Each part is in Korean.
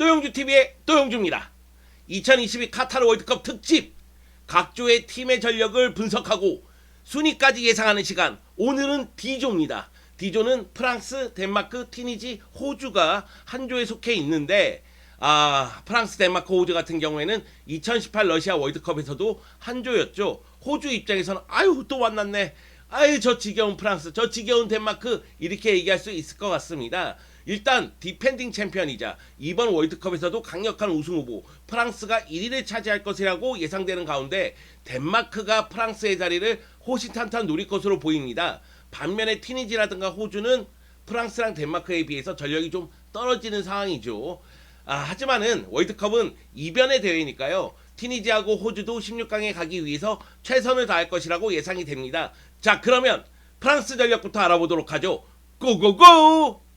또용주TV의 또용주입니다. 2022 카타르 월드컵 특집 각조의 팀의 전력을 분석하고 순위까지 예상하는 시간. 오늘은 D조입니다. D조는 프랑스, 덴마크, 튀니지, 호주가 한 조에 속해 있는데 프랑스, 덴마크, 호주 같은 경우에는 2018 러시아 월드컵에서도 한 조였죠. 호주 입장에서는 아유 또 만났네. 아유 저 지겨운 프랑스, 저 지겨운 덴마크 이렇게 얘기할 수 있을 것 같습니다. 일단 디펜딩 챔피언이자 이번 월드컵에서도 강력한 우승 후보 프랑스가 1위를 차지할 것이라고 예상되는 가운데 덴마크가 프랑스의 자리를 호시탄탄 노릴 것으로 보입니다. 반면에 튀니지라든가 호주는 프랑스랑 덴마크에 비해서 전력이 좀 떨어지는 상황이죠. 하지만은 월드컵은 이변의 대회니까요. 튀니지하고 호주도 16강에 가기 위해서 최선을 다할 것이라고 예상이 됩니다. 자, 그러면 프랑스 전력부터 알아보도록 하죠. 고고고!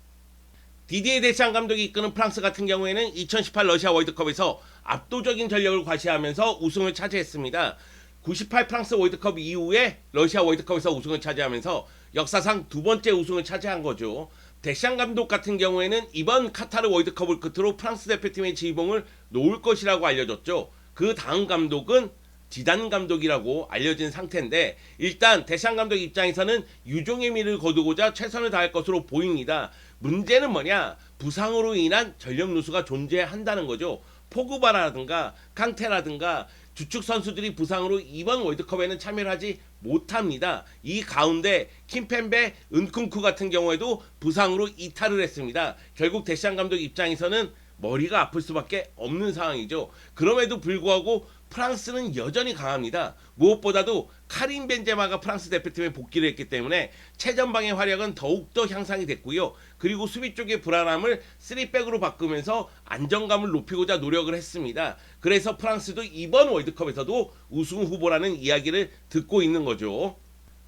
디디에 데샹 감독이 이끄는 프랑스 같은 경우에는 2018 러시아 월드컵에서 압도적인 전력을 과시하면서 우승을 차지했습니다. 98 프랑스 월드컵 이후에 러시아 월드컵에서 우승을 차지하면서 역사상 두 번째 우승을 차지한 거죠. 데샹 감독 같은 경우에는 이번 카타르 월드컵을 끝으로 프랑스 대표팀의 지휘봉을 놓을 것이라고 알려졌죠. 그 다음 감독은 지단 감독이라고 알려진 상태인데 일단 데샹 감독 입장에서는 유종의 미를 거두고자 최선을 다할 것으로 보입니다. 문제는 뭐냐? 부상으로 인한 전력 누수가 존재한다는 거죠. 포그바라든가 캉테라든가 주축 선수들이 부상으로 이번 월드컵에는 참여를 하지 못합니다. 이 가운데 킴펜베, 은쿵쿠 같은 경우에도 부상으로 이탈을 했습니다. 결국 데샹 감독 입장에서는 머리가 아플 수밖에 없는 상황이죠. 그럼에도 불구하고 프랑스는 여전히 강합니다. 무엇보다도 카림 벤제마가 프랑스 대표팀에 복귀를 했기 때문에 최전방의 활약은 더욱더 향상이 됐고요. 그리고 수비 쪽의 불안함을 3백으로 바꾸면서 안정감을 높이고자 노력을 했습니다. 그래서 프랑스도 이번 월드컵에서도 우승 후보라는 이야기를 듣고 있는 거죠.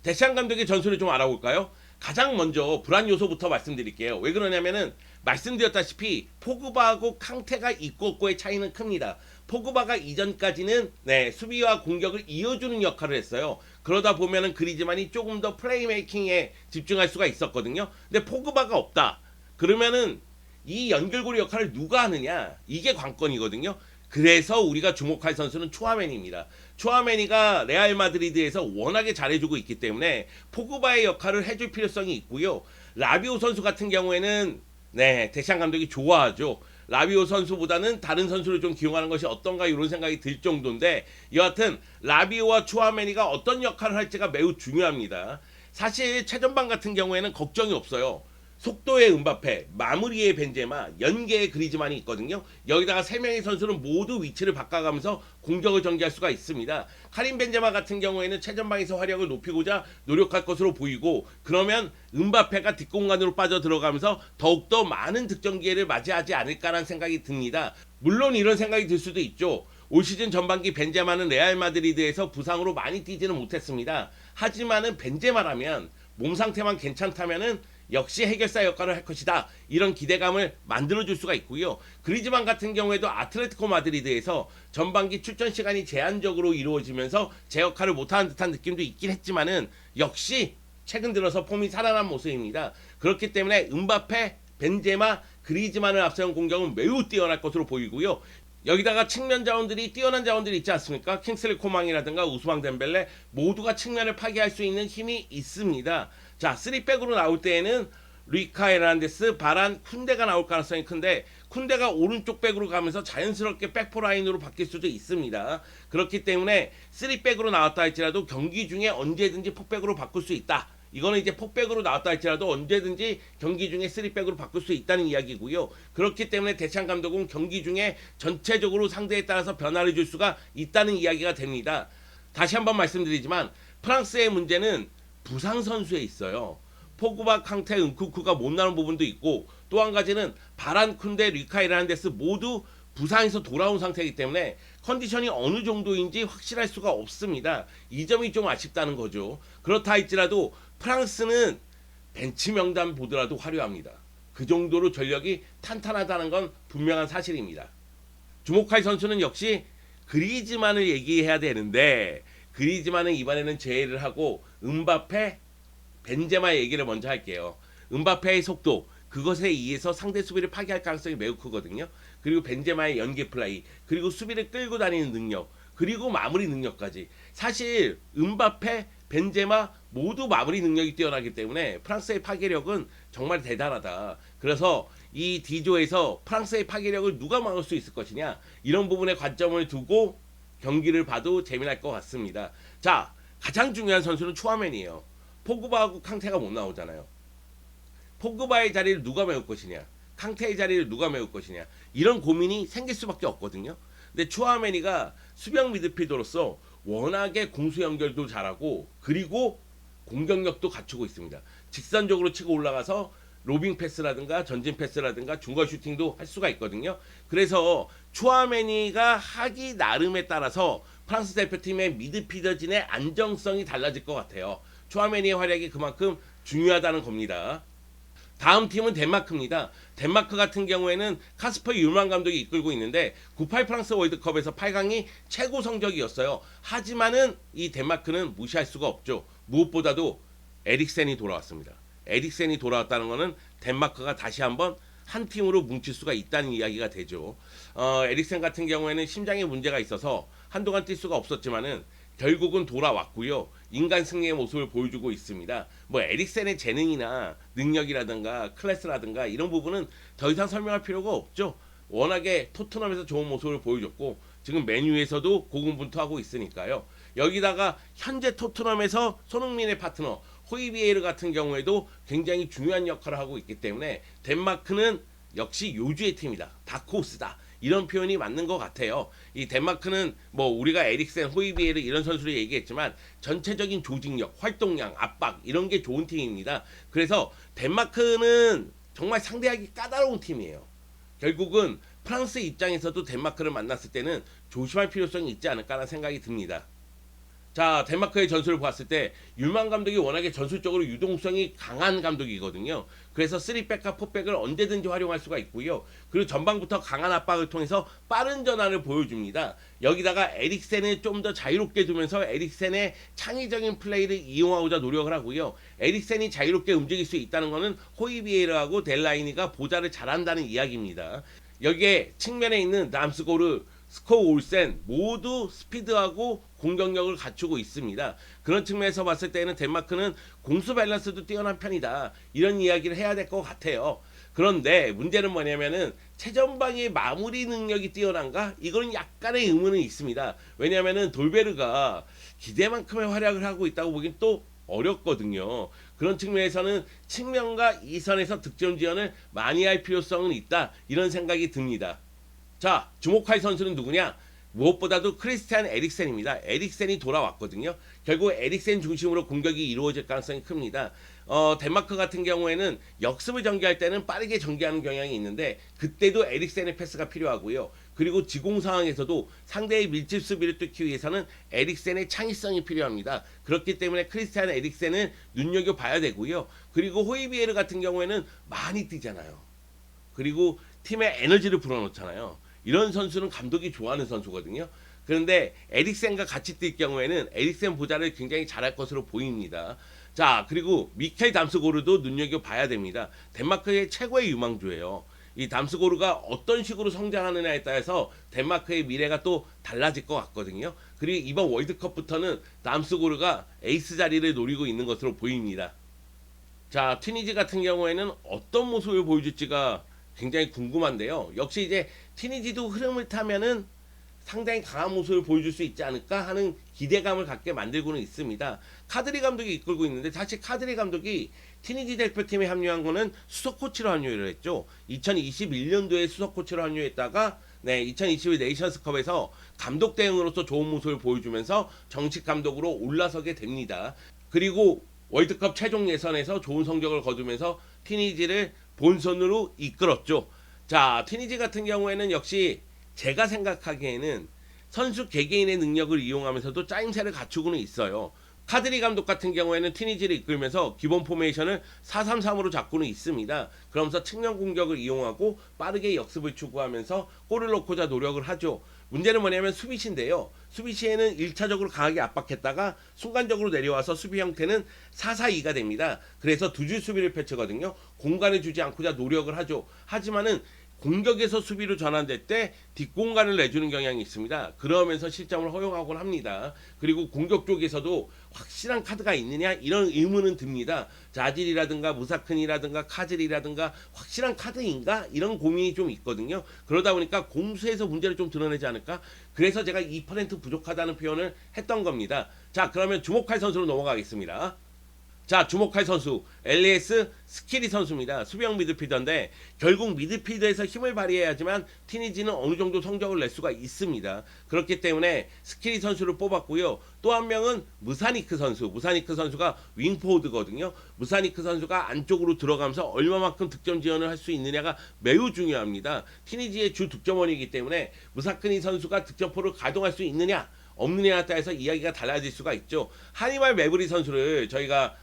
데샹 감독의 전술을 좀 알아볼까요? 가장 먼저 불안 요소부터 말씀드릴게요. 왜 그러냐면은 말씀드렸다시피 포그바하고 캉테가 있고 없고의 차이는 큽니다. 포그바가 이전까지는 수비와 공격을 이어주는 역할을 했어요. 그러다 보면은 그리즈만이 조금 더 플레이메이킹에 집중할 수가 있었거든요. 근데 포그바가 없다. 그러면은 이 연결고리 역할을 누가 하느냐? 이게 관건이거든요. 그래서 우리가 주목할 선수는 추아메니입니다. 추아메니가 레알 마드리드에서 워낙에 잘해주고 있기 때문에 포그바의 역할을 해줄 필요성이 있고요. 라비오 선수 같은 경우에는 데샹 감독이 좋아하죠. 라비오 선수보다는 다른 선수를 좀 기용하는 것이 어떤가 이런 생각이 들 정도인데 여하튼 라비오와 추아메니가 어떤 역할을 할지가 매우 중요합니다. 사실 최전방 같은 경우에는 걱정이 없어요. 속도의 음바페, 마무리의 벤제마, 연계의 그리즈만이 있거든요. 여기다가 3명의 선수는 모두 위치를 바꿔가면서 공격을 전개할 수가 있습니다. 카림 벤제마 같은 경우에는 최전방에서 활약을 높이고자 노력할 것으로 보이고 그러면 음바페가 뒷공간으로 빠져들어가면서 더욱더 많은 득점 기회를 맞이하지 않을까라는 생각이 듭니다. 물론 이런 생각이 들 수도 있죠. 올 시즌 전반기 벤제마는 레알 마드리드에서 부상으로 많이 뛰지는 못했습니다. 하지만은 벤제마라면 몸 상태만 괜찮다면은 역시 해결사 역할을 할 것이다. 이런 기대감을 만들어줄 수가 있고요. 그리즈만 같은 경우에도 아틀레티코 마드리드에서 전반기 출전 시간이 제한적으로 이루어지면서 제 역할을 못하는 듯한 느낌도 있긴 했지만은 역시 최근 들어서 폼이 살아난 모습입니다. 그렇기 때문에 음바페, 벤제마, 그리즈만을 앞세운 공격은 매우 뛰어날 것으로 보이고요. 여기다가 측면 자원들이 뛰어난 자원들이 있지 않습니까? 킹슬리 코망이라든가 우스망 덴벨레 모두가 측면을 파괴할 수 있는 힘이 있습니다. 자, 3백으로 나올 때에는 루이카 에르난데스, 바란, 쿤데가 나올 가능성이 큰데 쿤데가 오른쪽 백으로 가면서 자연스럽게 백포 라인으로 바뀔 수도 있습니다. 그렇기 때문에 3백으로 나왔다 할지라도 경기 중에 언제든지 폭백으로 바꿀 수 있다. 이거는 이제 폭백으로 나왔다 할지라도 언제든지 경기 중에 3백으로 바꿀 수 있다는 이야기고요. 그렇기 때문에 데샹 감독은 경기 중에 전체적으로 상대에 따라서 변화를 줄 수가 있다는 이야기가 됩니다. 다시 한번 말씀드리지만 프랑스의 문제는 부상 선수에 있어요. 포그바, 캉테, 은쿠쿠가 못 나오는 부분도 있고 또 한 가지는 바란, 쿤데, 루카 에르난데스 모두 부상에서 돌아온 상태이기 때문에 컨디션이 어느 정도인지 확실할 수가 없습니다. 이 점이 좀 아쉽다는 거죠. 그렇다 할지라도 프랑스는 벤치 명단 보더라도 화려합니다. 그 정도로 전력이 탄탄하다는 건 분명한 사실입니다. 주목할 선수는 역시 그리즈만을 얘기해야 되는데 그리즈만은 이번에는 제외를 하고 음바페, 벤제마 얘기를 먼저 할게요. 음바페의 속도, 그것에 의해서 상대 수비를 파괴할 가능성이 매우 크거든요. 그리고 벤제마의 연계 플라이, 그리고 수비를 끌고 다니는 능력, 그리고 마무리 능력까지. 사실 음바페, 벤제마 모두 마무리 능력이 뛰어나기 때문에 프랑스의 파괴력은 정말 대단하다. 그래서 이 D조에서 프랑스의 파괴력을 누가 막을 수 있을 것이냐, 이런 부분에 관점을 두고 경기를 봐도 재미날 것 같습니다. 자, 가장 중요한 선수는 추아멘이에요. 포그바하고 캉테가 못 나오잖아요. 포그바의 자리를 누가 메울 것이냐, 캉테의 자리를 누가 메울 것이냐, 이런 고민이 생길 수밖에 없거든요. 근데 추아메니가 수비형 미드필더로서 워낙에 공수 연결도 잘하고 그리고 공격력도 갖추고 있습니다. 직선적으로 치고 올라가서 로빙 패스라든가 전진 패스라든가 중거 슈팅도 할 수가 있거든요. 그래서 추아메니가 하기 나름에 따라서 프랑스 대표팀의 미드필더진의 안정성이 달라질 것 같아요. 추아메니의 활약이 그만큼 중요하다는 겁니다. 다음 팀은 덴마크입니다. 덴마크 같은 경우에는 카스퍼 율만 감독이 이끌고 있는데 98 프랑스 월드컵에서 8강이 최고 성적이었어요. 하지만은 이 덴마크는 무시할 수가 없죠. 무엇보다도 에릭센이 돌아왔습니다. 에릭센이 돌아왔다는 것은 덴마크가 다시 한번 한 팀으로 뭉칠 수가 있다는 이야기가 되죠. 에릭센 같은 경우에는 심장에 문제가 있어서 한동안 뛸 수가 없었지만은 결국은 돌아왔고요. 인간 승리의 모습을 보여주고 있습니다. 뭐 에릭센의 재능이나 능력이라든가 클래스라든가 이런 부분은 더 이상 설명할 필요가 없죠. 워낙에 토트넘에서 좋은 모습을 보여줬고 지금 맨유에서도 고군분투하고 있으니까요. 여기다가 현재 토트넘에서 손흥민의 파트너 호이비에르 같은 경우에도 굉장히 중요한 역할을 하고 있기 때문에 덴마크는 역시 요주의 팀이다. 다크호스다. 이런 표현이 맞는 것 같아요. 이 덴마크는 뭐 우리가 에릭센, 호이비에르 이런 선수를 얘기했지만 전체적인 조직력, 활동량, 압박 이런 게 좋은 팀입니다. 그래서 덴마크는 정말 상대하기 까다로운 팀이에요. 결국은 프랑스 입장에서도 덴마크를 만났을 때는 조심할 필요성이 있지 않을까라는 생각이 듭니다. 자, 덴마크의 전술을 봤을 때 율만 감독이 워낙에 전술적으로 유동성이 강한 감독이거든요. 그래서 3백과 4백을 언제든지 활용할 수가 있고요. 그리고 전방부터 강한 압박을 통해서 빠른 전환을 보여줍니다. 여기다가 에릭센을 좀 더 자유롭게 두면서 에릭센의 창의적인 플레이를 이용하고자 노력을 하고요. 에릭센이 자유롭게 움직일 수 있다는 것은 호이비에르하고 델라이니가 보좌를 잘한다는 이야기입니다. 여기에 측면에 있는 남스고르, 스코 올센 모두 스피드하고 공격력을 갖추고 있습니다. 그런 측면에서 봤을 때는 덴마크는 공수 밸런스도 뛰어난 편이다. 이런 이야기를 해야 될 것 같아요. 그런데 문제는 뭐냐면은 최전방의 마무리 능력이 뛰어난가? 이건 약간의 의문은 있습니다. 왜냐면은 돌베르가 기대만큼의 활약을 하고 있다고 보긴 또 어렵거든요. 그런 측면에서는 측면과 이선에서 득점 지원을 많이 할 필요성은 있다. 이런 생각이 듭니다. 자, 주목할 선수는 누구냐? 무엇보다도 크리스티안 에릭센입니다. 에릭센이 돌아왔거든요. 결국 에릭센 중심으로 공격이 이루어질 가능성이 큽니다. 덴마크 같은 경우에는 역습을 전개할 때는 빠르게 전개하는 경향이 있는데 그때도 에릭센의 패스가 필요하고요. 그리고 지공 상황에서도 상대의 밀집 수비를 뚫기 위해서는 에릭센의 창의성이 필요합니다. 그렇기 때문에 크리스티안 에릭센은 눈여겨봐야 되고요. 그리고 호이비에르 같은 경우에는 많이 뛰잖아요. 그리고 팀의 에너지를 불어넣잖아요. 이런 선수는 감독이 좋아하는 선수거든요. 그런데 에릭센과 같이 뛸 경우에는 에릭센 보좌를 굉장히 잘할 것으로 보입니다. 자, 그리고 미켈 담스고르도 눈여겨봐야 됩니다. 덴마크의 최고의 유망주예요. 이 담스고르가 어떤 식으로 성장하느냐에 따라서 덴마크의 미래가 또 달라질 것 같거든요. 그리고 이번 월드컵부터는 담스고르가 에이스 자리를 노리고 있는 것으로 보입니다. 자, 튀니지 같은 경우에는 어떤 모습을 보여줄지가 굉장히 궁금한데요. 역시 이제 튀니지도 흐름을 타면은 상당히 강한 모습을 보여줄 수 있지 않을까 하는 기대감을 갖게 만들고는 있습니다. 카드리 감독이 이끌고 있는데 사실 카드리 감독이 튀니지 대표팀에 합류한 거는 수석 코치로 합류를 했죠. 2021년도에 수석 코치로 합류했다가 2021 네이션스컵에서 감독 대응으로서 좋은 모습을 보여주면서 정식 감독으로 올라서게 됩니다. 그리고 월드컵 최종 예선에서 좋은 성적을 거두면서 튀니지를 본선으로 이끌었죠. 자, 튀니지 같은 경우에는 역시 제가 생각하기에는 선수 개개인의 능력을 이용하면서도 짜임새를 갖추고는 있어요. 카드리 감독 같은 경우에는 튀니지를 이끌면서 기본 포메이션을 4-3-3으로 잡고는 있습니다. 그러면서 측면 공격을 이용하고 빠르게 역습을 추구하면서 골을 넣고자 노력을 하죠. 문제는 뭐냐면 수비시인데요. 수비시에는 1차적으로 강하게 압박했다가 순간적으로 내려와서 수비 형태는 4-4-2가 됩니다. 그래서 두 줄 수비를 펼치거든요. 공간을 주지 않고자 노력을 하죠. 하지만은 공격에서 수비로 전환될 때 뒷공간을 내주는 경향이 있습니다. 그러면서 실점을 허용하곤 합니다. 그리고 공격 쪽에서도 확실한 카드가 있느냐 이런 의문은 듭니다. 자질이라든가 무사큰이라든가 카질이라든가 확실한 카드인가 이런 고민이 좀 있거든요. 그러다 보니까 공수에서 문제를 좀 드러내지 않을까? 그래서 제가 2% 부족하다는 표현을 했던 겁니다. 자, 그러면 주목할 선수로 넘어가겠습니다. 자, 주목할 선수 엘리에스 스키리 선수입니다. 수비형 미드필더인데 결국 미드필더에서 힘을 발휘해야지만 티니지는 어느 정도 성적을 낼 수가 있습니다. 그렇기 때문에 스키리 선수를 뽑았고요. 또 한 명은 무사니크 선수. 무사니크 선수가 윙포워드거든요. 무사니크 선수가 안쪽으로 들어가면서 얼마만큼 득점 지원을 할 수 있느냐가 매우 중요합니다. 티니지의 주 득점원이기 때문에 무사크니 선수가 득점포를 가동할 수 있느냐 없느냐에 따라서 이야기가 달라질 수가 있죠. 하니발 메브리 선수를 저희가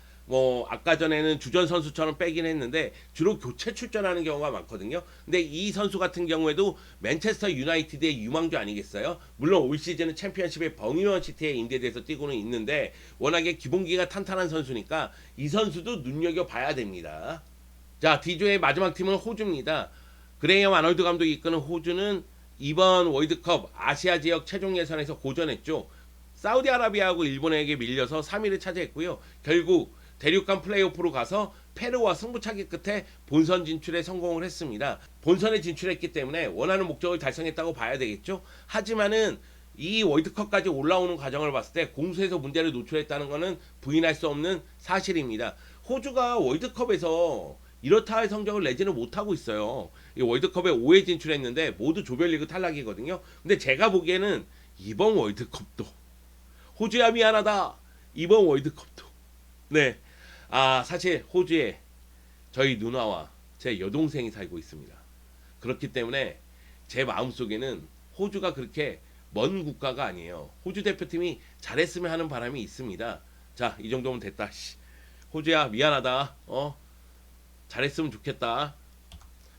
아까 전에는 주전 선수처럼 빼긴 했는데 주로 교체 출전하는 경우가 많거든요. 근데 이 선수 같은 경우에도 맨체스터 유나이티드의 유망주 아니겠어요? 물론 올 시즌은 챔피언십의 버밍엄 시티에 임대돼서 뛰고는 있는데 워낙에 기본기가 탄탄한 선수니까 이 선수도 눈여겨봐야 됩니다. 자, D조의 마지막 팀은 호주입니다. 그레이엄 아놀드 감독이 이끄는 호주는 이번 월드컵 아시아 지역 최종 예선에서 고전했죠. 사우디아라비아하고 일본에게 밀려서 3위를 차지했고요. 결국 대륙간 플레이오프로 가서 페루와 승부차기 끝에 본선 진출에 성공을 했습니다. 본선에 진출했기 때문에 원하는 목적을 달성했다고 봐야 되겠죠. 하지만은 이 월드컵까지 올라오는 과정을 봤을 때 공수에서 문제를 노출했다는 것은 부인할 수 없는 사실입니다. 호주가 월드컵에서 이렇다 할 성적을 내지는 못하고 있어요. 이 월드컵에 5회 진출했는데 모두 조별리그 탈락이거든요. 근데 제가 보기에는 이번 월드컵도 호주야 미안하다. 이번 월드컵도 네. 사실 호주에 저희 누나와 제 여동생이 살고 있습니다. 그렇기 때문에 제 마음속에는 호주가 그렇게 먼 국가가 아니에요. 호주 대표팀이 잘했으면 하는 바람이 있습니다. 자, 이 정도면 됐다. 호주야 미안하다. 잘했으면 좋겠다.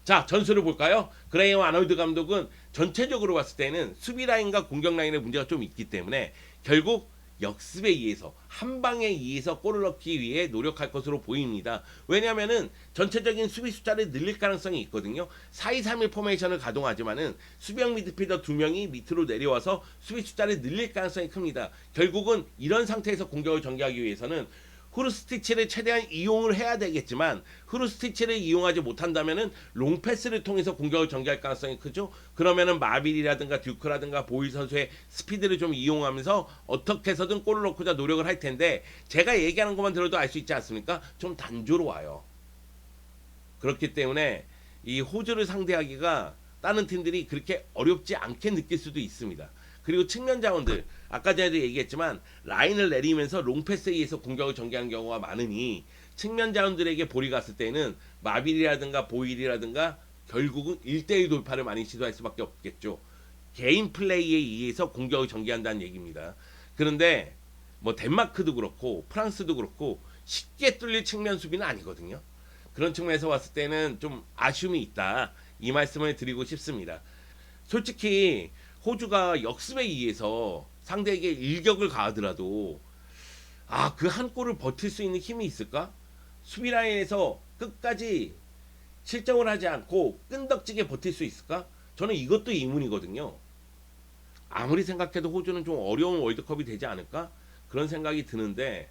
자, 전술을 볼까요? 그레이엄 아놀드 감독은 전체적으로 봤을 때는 수비 라인과 공격 라인에 문제가 좀 있기 때문에 결국 역습에 의해서 한 방에 의해서 골을 넣기 위해 노력할 것으로 보입니다. 왜냐하면은 전체적인 수비 숫자를 늘릴 가능성이 있거든요. 4-2-3-1 포메이션을 가동하지만은 수비형 미드필더 2명이 밑으로 내려와서 수비 숫자를 늘릴 가능성이 큽니다. 결국은 이런 상태에서 공격을 전개하기 위해서는 후르스티치를 최대한 이용을 해야 되겠지만 후르스티치를 이용하지 못한다면은 롱패스를 통해서 공격을 전개할 가능성이 크죠. 그러면은 마빌이라든가 듀크라든가 보일 선수의 스피드를 좀 이용하면서 어떻게 해서든 골을 넣고자 노력을 할 텐데 제가 얘기하는 것만 들어도 알 수 있지 않습니까? 좀 단조로워요. 그렇기 때문에 이 호주를 상대하기가 다른 팀들이 그렇게 어렵지 않게 느낄 수도 있습니다. 그리고 측면 자원들 아까 전에도 얘기했지만 라인을 내리면서 롱패스에 의해서 공격을 전개하는 경우가 많으니 측면 자원들에게 볼이 갔을 때는 마빌이라든가 보일이라든가 결국은 1대1 돌파를 많이 시도할 수밖에 없겠죠. 개인 플레이에 의해서 공격을 전개한다는 얘기입니다. 그런데 덴마크도 그렇고 프랑스도 그렇고 쉽게 뚫릴 측면 수비는 아니거든요. 그런 측면에서 봤을 때는 좀 아쉬움이 있다. 이 말씀을 드리고 싶습니다. 솔직히 호주가 역습에 의해서 상대에게 일격을 가하더라도 그 한 골을 버틸 수 있는 힘이 있을까? 수비 라인에서 끝까지 실점을 하지 않고 끈덕지게 버틸 수 있을까? 저는 이것도 의문이거든요. 아무리 생각해도 호주는 좀 어려운 월드컵이 되지 않을까? 그런 생각이 드는데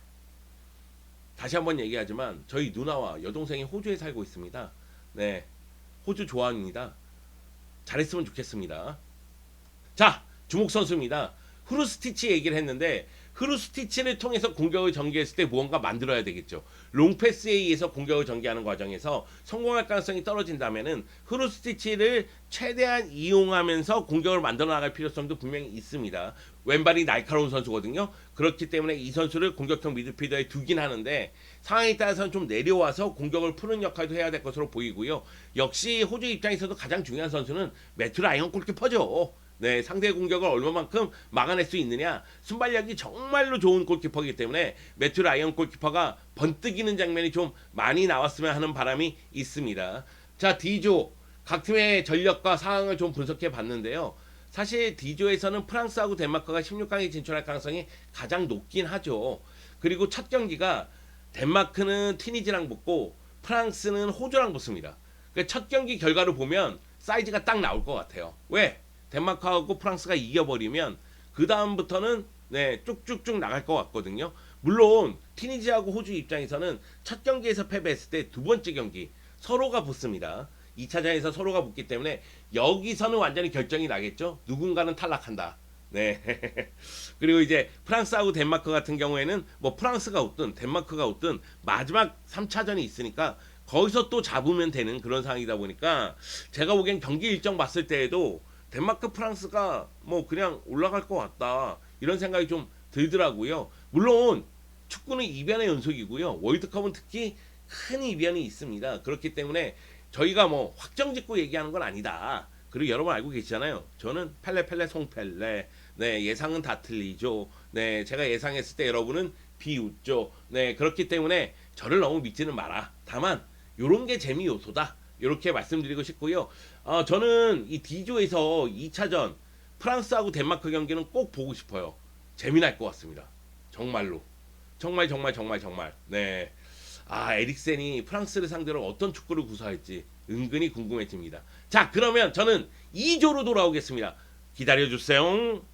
다시 한번 얘기하지만 저희 누나와 여동생이 호주에 살고 있습니다. 네, 호주 좋아합니다. 잘했으면 좋겠습니다. 자, 주목 선수입니다. 후르스티치 얘기를 했는데 후르스티치를 통해서 공격을 전개했을 때 무언가 만들어야 되겠죠. 롱패스에 의해서 공격을 전개하는 과정에서 성공할 가능성이 떨어진다면은 후르스티치를 최대한 이용하면서 공격을 만들어 나갈 필요성도 분명히 있습니다. 왼발이 날카로운 선수거든요. 그렇기 때문에 이 선수를 공격형 미드필더에 두긴 하는데 상황에 따라서는 좀 내려와서 공격을 푸는 역할도 해야 될 것으로 보이고요. 역시 호주 입장에서도 가장 중요한 선수는 매튜 라이언 골키퍼죠. 네, 상대의 공격을 얼마만큼 막아낼 수 있느냐. 순발력이 정말로 좋은 골키퍼이기 때문에 매튜 라이언 골키퍼가 번뜩이는 장면이 좀 많이 나왔으면 하는 바람이 있습니다. 자, D조 각 팀의 전력과 상황을 좀 분석해 봤는데요. 사실 D조에서는 프랑스하고 덴마크가 16강에 진출할 가능성이 가장 높긴 하죠. 그리고 첫 경기가 덴마크는 튀니지랑 붙고 프랑스는 호주랑 붙습니다. 첫 경기 결과를 보면 사이즈가 딱 나올 것 같아요. 왜? 덴마크하고 프랑스가 이겨버리면 그 다음부터는 네, 쭉쭉쭉 나갈 것 같거든요. 물론 튀니지하고 호주 입장에서는 첫 경기에서 패배했을 때 두 번째 경기 서로가 붙습니다. 2차전에서 서로가 붙기 때문에 여기서는 완전히 결정이 나겠죠. 누군가는 탈락한다. 네. 그리고 이제 프랑스하고 덴마크 같은 경우에는 뭐 프랑스가 웃든 덴마크가 웃든 마지막 3차전이 있으니까 거기서 또 잡으면 되는 그런 상황이다 보니까 제가 보기엔 경기 일정 봤을 때에도 덴마크 프랑스가 뭐 그냥 올라갈 것 같다 이런 생각이 좀 들더라고요. 물론 축구는 이변의 연속이고요. 월드컵은 특히 큰 이변이 있습니다. 그렇기 때문에 저희가 뭐 확정짓고 얘기하는 건 아니다. 그리고 여러분 알고 계시잖아요. 저는 펠레 송펠레. 네, 예상은 다 틀리죠. 네, 제가 예상했을 때 여러분은 비웃죠. 네, 그렇기 때문에 저를 너무 믿지는 마라. 다만 요런 게 재미 요소다. 이렇게 말씀드리고 싶고요. 저는 이 D조에서 2차전 프랑스하고 덴마크 경기는 꼭 보고 싶어요. 재미날 것 같습니다. 정말로. 정말. 네. 에릭센이 프랑스를 상대로 어떤 축구를 구사할지 은근히 궁금해집니다. 자, 그러면 저는 2조로 돌아오겠습니다. 기다려주세요.